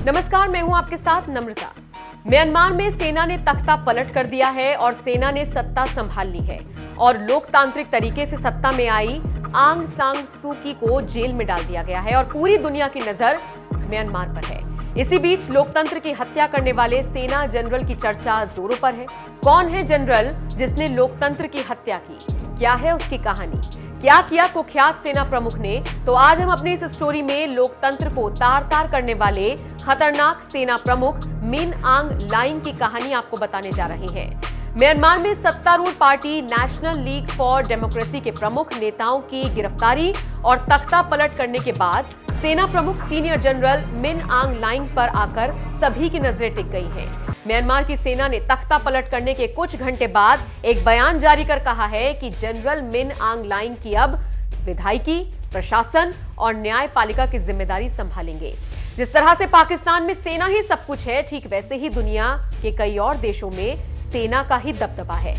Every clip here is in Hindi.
नमस्कार, मैं हूं आपके साथ नम्रता। म्यांमार में सेना ने तख्ता पलट कर दिया है और सेना ने सत्ता संभाल ली है और लोकतांत्रिक तरीके से सत्ता में आई आंग सांग सू की को जेल में डाल दिया गया है और पूरी दुनिया की नजर म्यांमार पर है। इसी बीच लोकतंत्र की हत्या करने वाले सेना जनरल की चर्चा जोरों पर है। कौन है जनरल जिसने लोकतंत्र की हत्या की? क्या है उसकी कहानी? क्या किया कुख्यात सेना प्रमुख ने? तो आज हम अपनी इस स्टोरी में लोकतंत्र को तार तार करने वाले खतरनाक सेना प्रमुख मिन आंग लाइंग की कहानी आपको बताने जा रहे हैं। म्यांमार में सत्तारूढ़ party national league for democracy के प्रमुख नेताओं की गिरफ्तारी और तख्ता पलट करने के बाद सेना प्रमुख सीनियर जनरल मिन आंग लाइंग पर आकर सभी की नजरें टिक गई हैं। म्यांमार की सेना ने तख्ता पलट करने के कुछ घंटे बाद एक बयान जारी कर कहा है कि जनरल मिन आंग लाइंग की अब विधायिकी, प्रशासन और न्यायपालिका की जिम्मेदारी संभालेंगे। जिस तरह से पाकिस्तान में सेना ही सब कुछ है, ठीक वैसे ही दुनिया के कई और देशों में सेना का ही दबदबा है।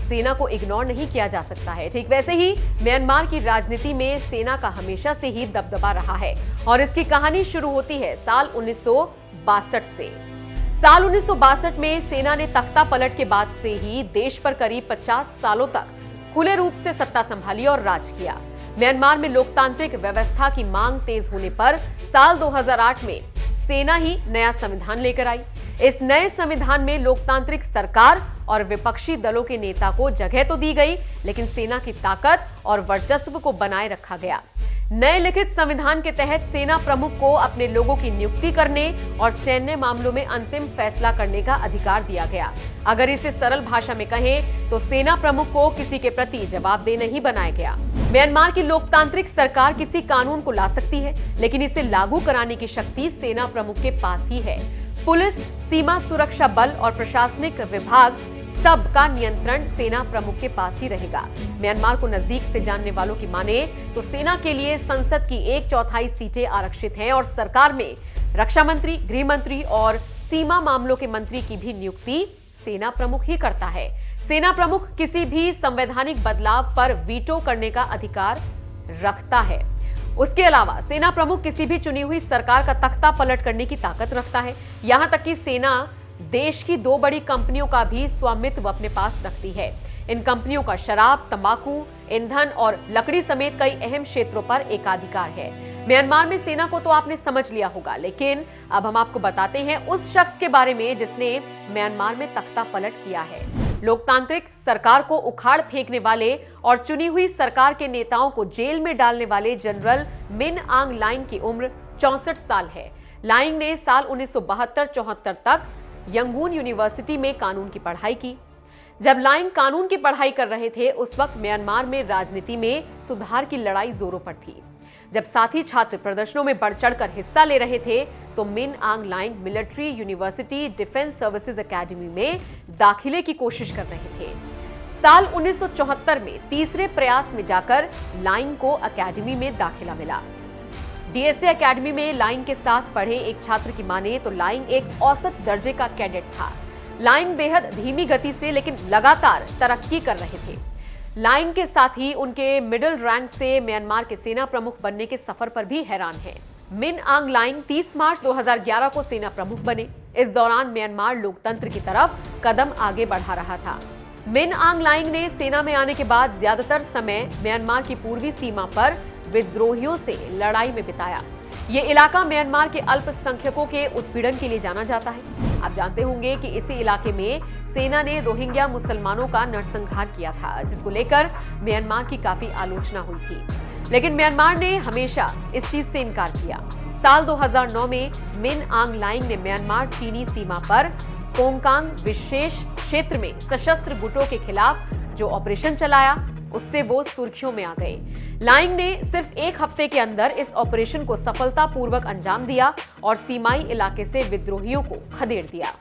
सेना को इग्नोर नहीं किया जा सकता है। ठीक वैसे ही म्यांमार की राजनीति में सेना का हमेशा से ही दबदबा रहा है और इसकी कहानी शुरू होती है साल 1962 से। साल 1962 में सेना ने तख्ता पलट के बाद से ही देश पर करीब 50 सालों तक खुले रूप से सत्ता संभाली और राज किया। म्यांमार में लोकतांत्रिक व्यवस्था की मांग तेज होने पर साल 2008 में सेना ही नया संविधान लेकर आई। इस नए संविधान में लोकतांत्रिक सरकार और विपक्षी दलों के नेता को जगह तो दी गई, लेकिन सेना की ताकत और वर्चस्व को बनाए रखा गया। नए लिखित संविधान के तहत सेना प्रमुख को अपने लोगों की नियुक्ति करने और सैन्य मामलों में अंतिम फैसला करने का अधिकार दिया गया। अगर इसे सरल भाषा में कहें तो सेना प्रमुख को किसी के प्रति जवाबदेह नहीं बनाया गया। म्यांमार की लोकतांत्रिक सरकार किसी कानून को ला सकती है, लेकिन इसे लागू कराने की शक्ति सेना प्रमुख के पास ही है। पुलिस, सीमा सुरक्षा बल और प्रशासनिक विभाग सबका नियंत्रण सेना प्रमुख के पास ही रहेगा। म्यांमार को नजदीक से जानने वालों की माने तो सेना के लिए संसद की 1/4 सीटें आरक्षित हैं और सरकार में रक्षा मंत्री, गृह मंत्री और सीमा मामलों के मंत्री की भी नियुक्ति सेना प्रमुख ही करता है। सेना प्रमुख किसी भी संवैधानिक बदलाव पर वीटो करने का अधिकार रखता है। उसके अलावा सेना प्रमुख किसी भी चुनी हुई सरकार का तख्ता पलट करने की ताकत रखता है। यहां तक कि सेना देश की 2 बड़ी कंपनियों का भी स्वामित्व अपने पास रखती है। इन कंपनियों का शराब, तंबाकू, ईंधन और लकड़ी समेत कई अहम क्षेत्रों पर एकाधिकार है। म्यांमार में सेना को तो आपने समझ लिया होगा, लेकिन अब हम आपको बताते हैं उस शख्स के बारे में जिसने म्यांमार में तख्ता पलट किया है। लोकतांत्रिक सरकार को उखाड़ फेंकने वाले और चुनी हुई सरकार के नेताओं को जेल में डालने वाले जनरल मिन आंग लाइंग की उम्र 64 साल है। लाइंग ने साल 1972-74 तक यंगून यूनिवर्सिटी में कानून की पढ़ाई की। जब लाइंग कानून की पढ़ाई कर रहे थे, उस वक्त म्यांमार में राजनीति में सुधार की लड़ाई जोरों पर थी। जब साथी छात्र प्रदर्शनों में बढ़ चढ़कर हिस्सा ले रहे थे तो मिन आंग lying military university defence services academy में दाखिले की कोशिश कर रहे थे। साल 1974 में तीसरे प्रयास में जाकर लाइंग को एकेडमी में दाखिला मिला। डीएसए एकेडमी में लाइंग के साथ पढ़े एक छात्र की माने तो लाइंग एक औसत दर्जे का कैडेट था। लाइंग बेहद धीमी गति से लेकिन लगातार तरक्की कर रहे थे। लाइंग के साथ ही उनके मिडिल रैंक से म्यांमार के सेना प्रमुख बनने के सफर पर भी हैरान हैं। मिन आंग लाइंग 30 मार्च 2011 को सेना प्रमुख बने। इस दौरान म्यांमार लोकतंत्र की तरफ कदम आगे बढ़ा रहा था। मिन आंग लाइंग ने सेना में आने के बाद ज्यादातर समय म्यांमार की पूर्वी सीमा पर विद्रोहियों से लड़ाई में बिताया। ये इलाका म्यांमार के अल्पसंख्यकों के उत्पीड़न के लिए जाना जाता है। आप जानते होंगे कि इसी इलाके में सेना ने रोहिंग्या मुसलमानों का नरसंहार किया था, जिसको लेकर म्यांमार की काफी आलोचना हुई थी, लेकिन म्यांमार ने हमेशा इस चीज से इनकार किया। साल 2009 में मिन आंग लाइंग ने म्यांमार चीनी सीमा पर कोंगकांग विशेष क्षेत्र में सशस्त्र गुटों के खिलाफ जो ऑपरेशन चलाया, उससे वो सुर्खियों में आ गए। लाइंग ने सिर्फ 1 हफ्ते के अंदर इस ऑपरेशन को सफलतापूर्वक अंजाम दिया और सीमाई इलाके से विद्रोहियों को खदेड़ दिया।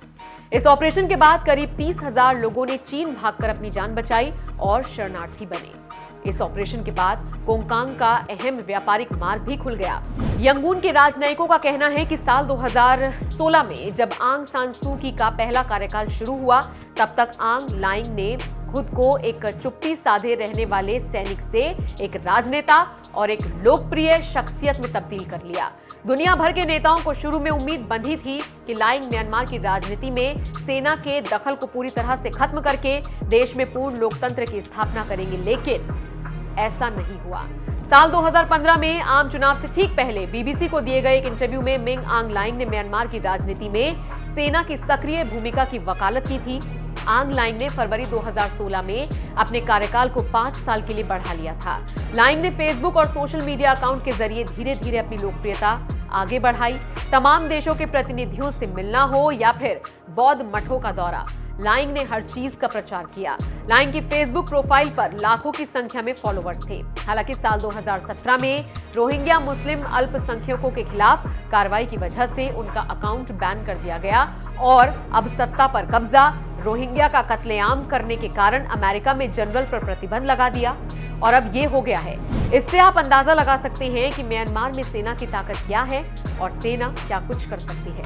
इस ऑपरेशन के बाद करीब 30,000 लोगों ने चीन भागकर अपनी जान बचाई और शरणार्थी बने। इस ऑपरेशन के बाद कोंगकांग का अहम व्यापारिक मार्ग भी खुल गया। यंगून के राजनयिकों का कहना है कि साल 2016 में जब आंग सान सू की का पहला कार्यकाल शुरू हुआ, तब तक आंग लाइंग ने खुद को एक चुप्पी साधे रहने वाले सैनिक से एक राजनेता और एक लोकप्रिय शख्सियत में तब्दील कर लिया। दुनिया भर के नेताओं को शुरू में उम्मीद बंधी थी कि लाइंग म्यांमार की राजनीति में सेना के दखल को पूरी तरह से खत्म करके देश में पूर्ण लोकतंत्र की स्थापना करेंगे, लेकिन ऐसा नहीं हुआ। साल 2015 में आम चुनाव से ठीक पहले बीबीसी को दिए गए एक इंटरव्यू में मिंग आंग लाइंग ने म्यांमार की राजनीति में सेना की सक्रिय भूमिका की वकालत की थी। आंग लाइंग ने फरवरी 2016 में अपने कार्यकाल को 5 साल के लिए बढ़ा लिया था। लाइंग ने फेसबुक और सोशल मीडिया अकाउंट के जरिए धीरे धीरे अपनी लोकप्रियता आगे बढ़ाई। तमाम देशों के प्रतिनिधियों से मिलना हो या फिर बौद्ध मठों का दौरा, लाइंग ने हर चीज का प्रचार किया। लाइंग की फेसबुक प्रोफाइल पर लाखों की संख्या में फॉलोअर्स थे। हालांकि साल 2017 में रोहिंग्या मुस्लिम अल्पसंख्यकों के खिलाफ कार्रवाई की वजह से उनका अकाउंट बैन कर दिया गया और अब सत्ता पर कब्जा, रोहिंग्या का कत्लेआम करने के कारण अमेरिका में जनरल पर प्रतिबंध लगा दिया और अब ये हो गया है। इससे आप अंदाजा लगा सकते हैं कि म्यांमार में सेना की ताकत क्या है और सेना क्या कुछ कर सकती है।